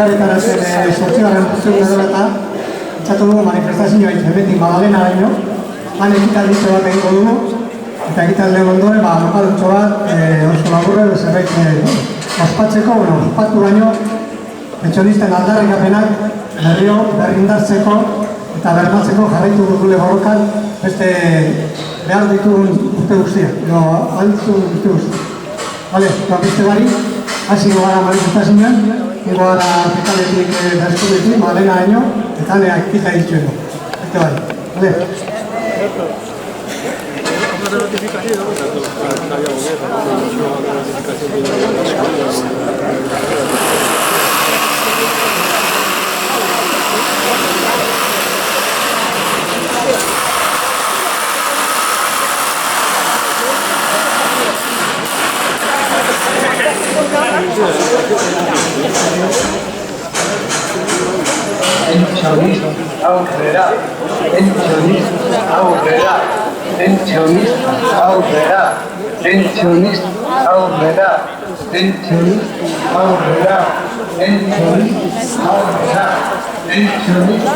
Elkarretara zen sortzigarren urtegun edo eta etxatu dugu manifestazioa hemendik Magdalena daino, han ekitalditxo bat egingo dugu, eta ekitaldean ondoren, lokaldutxo bat, oso laburre, zerbait ospatzeko, ospatu baino, pentsionisten aldarrikapenak berriro berrindartzeko eta bermatzeko jarraitu dugule borrokan beste behar ditugun urte guztiak, edo alditugun urte guztiak. Bale, beste bari, hasiko gara manifestazioan, ingo gara Pikaletik Berezkudetik, Magdalena daino, eta neak kita ditxueno. Beste bari, bale? Pensionista aurrera, pensionista aurrera, pensionista aurrera, pensionista aurrera, pensionista aurrera, pensionista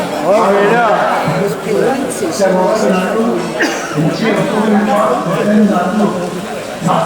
aurrera, pensionista aurrera. Pentsio publikoa defendatu. Pentsio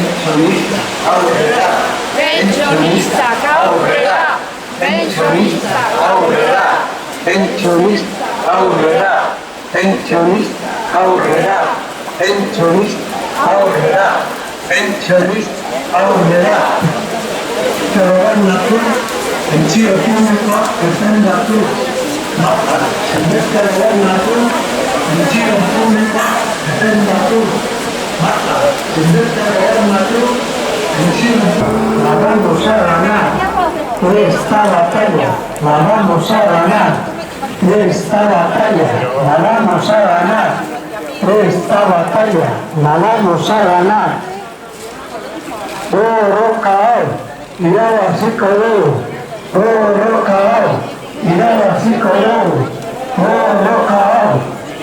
Pensionista aurrera, pensionista aurrera, pensionista aurrera, pensionista aurrera, pensionista aurrera, pensionista aurrera. Gobernatu, pentsio publikoa defendatu. Beste gobernatu, pentsio publikoa defendatu. Beste gobernatu, pentsio la vamos a ganar. Esta batalla la vamos a ganar. Esta batalla la vamos a ganar. Esta batalla la vamos a ganar. Borrokao, irabaziko dugu. Borrokao, irabaziko dugu. Borrokao,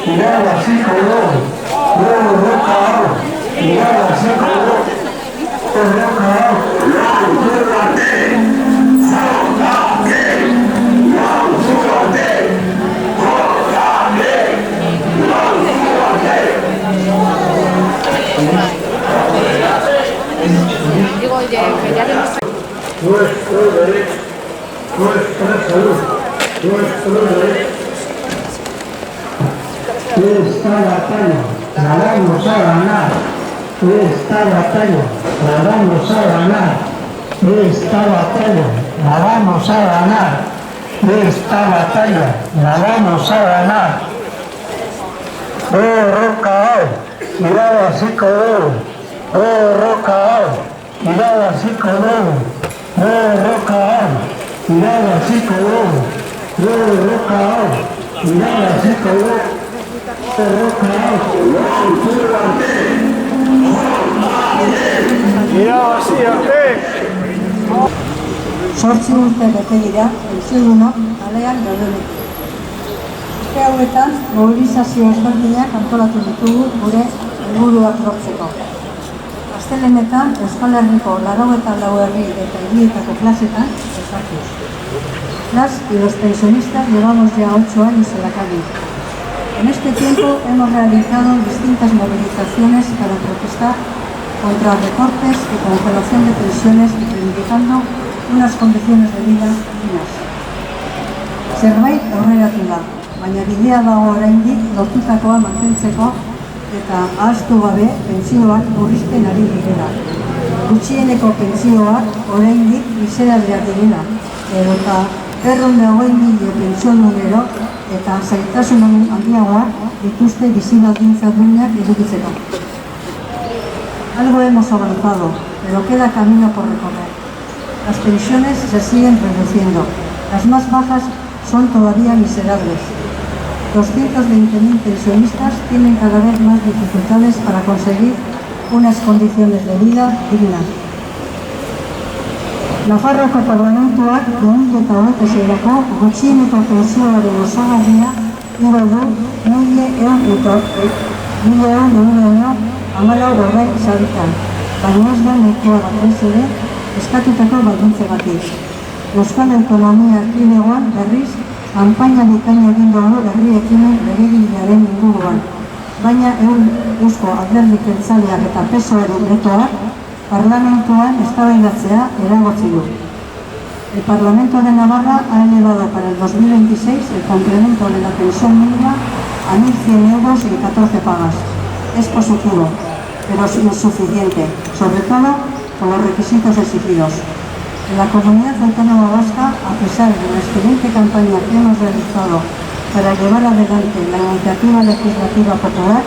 irabaziko dugu. Borrokao, irabaziko dugu. Borrokao, nuestro derecho, nuestra salud, nuestro derecho. Esta batalla la vamos a ganar. Esta batalla la vamos a ganar. Esta batalla la vamos a ganar. Esta batalla la vamos a ganar. Borrokao, irabaziko dugu. Borrokao, irabaziko dugu. Borrokao, irabaziko dugu. Borrokao, irabaziko dugu. Borrokao, irabazi arte. 8 urte bete dira, pentsiodunok kalean daudenetik. Urte hauetan, mobilizazio ezberdinak antolatu ditugu gure helburuak lortzeko. Astelehenetan, Euskal Herriko 84 herri eta hirietako klasetan elkartuz. Las y los pensionistas llevamos ya 8 años en la calle. En este tiempo hemos realizado distintas movilizaciones para protestar contra recortes y congelación de pensiones, reivindicando unas condiciones de vida dignas. Zerbait aurreratu da, baina bidea dago oraindik lortutakoa mantentzeko eta ahaztu gabe pentsioak murrizten ari direla. Gutxieneko pentsioak oraindik miserableak direla, edota 120.000 pentsiodunero eta zailtasun handiagoak dituzte bizi baldintza duinak edukitzeko. Algo hemos avanzado, pero queda camino por recorrer. Las pensiones se siguen reduciendo. Las más bajas son todavía miserables. 220.000 pensionistas tienen cada vez más dificultades para conseguir unas condiciones de vida dignas. Nafarroako Parlamentuak 2008 gutxieneko pensioaren osagarria igo du 1.114 sarritan, baina ez da nahikoa batez ere eskatutako baldintzegatik. Euskal Autonomia Erkidegoan berriz kanpaina bikaina egin dugu herri ekimen legegilearen inguruan, baina Eusko Alderdi Jeltzaleak eta PSOEren betoak Parlamentuan eztabaidatzea eragotzi du. El Parlamento de Navarra ha elevado para el 2026 el complemento de la pensión mínima a 1.100 euros en 14 pagas. Es positivo, pero es insuficiente, sobre todo con los requisitos exigidos. En la Comunidad Autónoma Vasca, a pesar de la excelente campaña que hemos realizado para llevar adelante la iniciativa legislativa popular,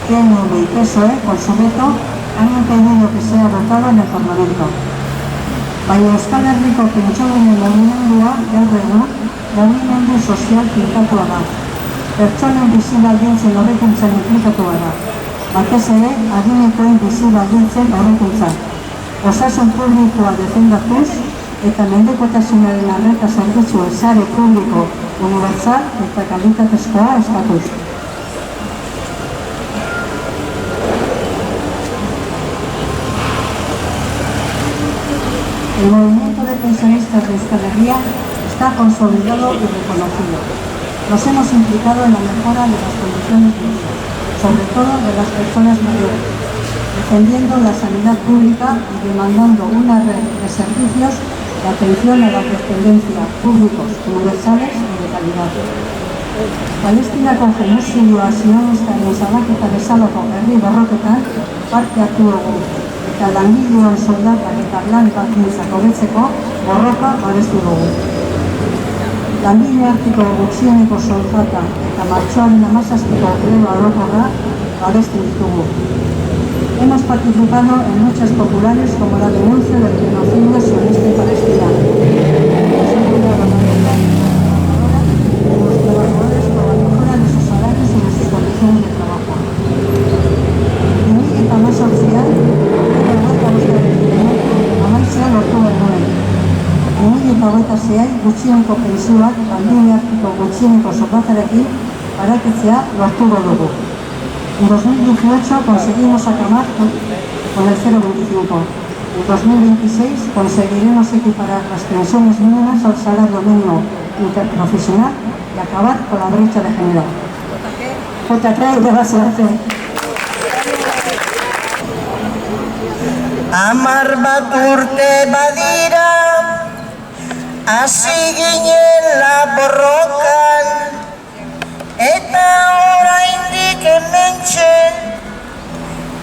PNV y PSOE, con su veto, han impedido que sea votado en el Parlamento. Baina Euskal Herriko pentsiodunen mugimendua gaur egun mugimendu sozial finkatua da. Pertsonen bizi baldintzen hobekuntzan inplikatua da. Batez ere, adinekoen bizi baldintzen hobekuntzan. Osasun publikoa defendatuz eta mendekotasunaren arreta zerbitzuen sare publiko universal eta kalitatezkoa eskatuz. El movimiento de pensionistas de Euskal Herria está consolidado y reconocido. Nos hemos implicado en la mejora de las condiciones de vida, sobre todo de las personas mayores, defendiendo la sanidad pública y demandando una red de servicios de atención a la dependencia públicos, universales y de calidad. Palestinako genozidioa sionistaren salaketa bezalako herri borroketan parte hartu dugu, eta langileon soldatak eta lan baldintzak hobetzeko borroka babestu dugu. Langile arteko gutxieneko soldata eta martxoaren 17ko greba orokorra babestu ditugu. Hemos participado en luchas populares como la denuncia del genocidio sionista en Palestina. Hemos apoyado la lucha de los trabajadores por la mejora de sus salarios y de sus condiciones de trabajo. Eta mazortzian, amaitzea lortu genuen. 2026 gutxieneko pentsioak langile arteko gutxieneko soldatarekin araketzea lortu dugu. En 2018 conseguimos acabar con el 0,25. En 2026 conseguiremos equiparar las pensiones mínimas al salario mínimo interprofesional y acabar con la brecha de género. JK de base arte. Amar bat urte badira, hasi ginela borrokan, eta oraindik hementxe,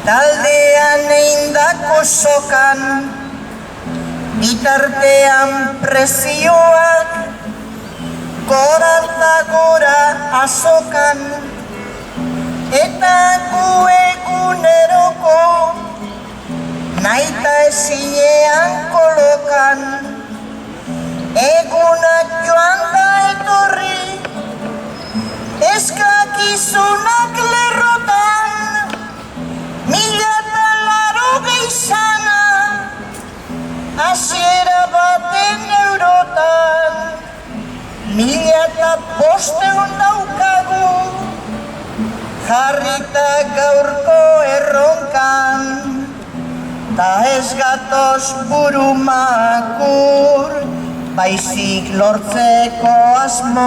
taldean eindako sokan, bitartean presioak, gora eta gora azokan, eta gu eguneroko, naita ezinean kolokan, egunak joan da etorri, eskakizunak lerrotan, 1080 sana, hasiera baten eurotan, 1500 daukagu, jarrita gaurko erronkan, ta ez gatoz burumakur, baizik lortzeko asmotan.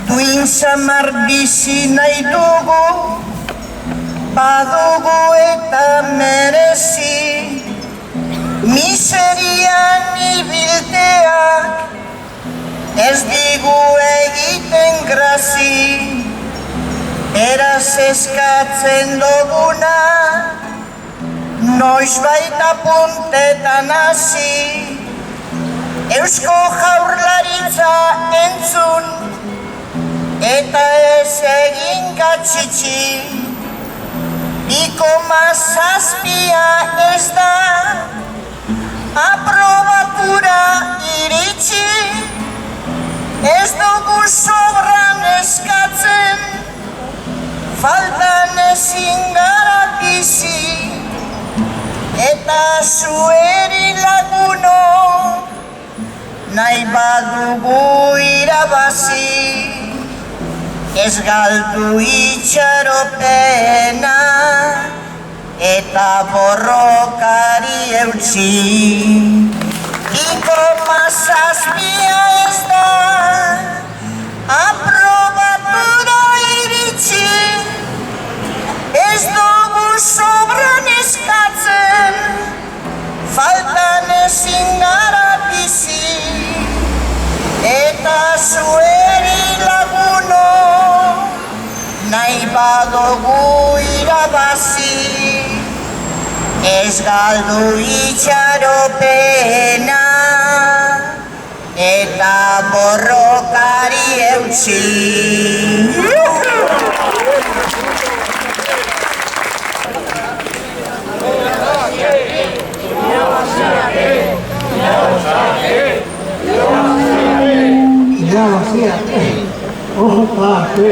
Duin samar bizi nahi dugu, badugu eta merezi, miserian ibilteak, ez digu egiten grazi, eraz eskatzen duguna, noiz baita puntetan hasi, Eusko Jaurlaritza entzun, eta ez egin gatxitxi, 2,7 ez da, aprobatura iritsi, ez dugu sobran eskatzen, faltan ezin gara bizi, eta zueri laguno, nahi badugu irabazi, ez galdu itxaropena, eta borrokari eutsi. 2,7 ez da, aprobatura iritsi, ez dugu sobran eskatzen, faltan ezin gara bizi, eta zueri laguno, nahi badugu irabazi, ez galdu itxaropena, eta borrokari eutsi. Irabazíate, ojotarte,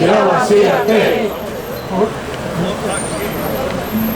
irabazíate.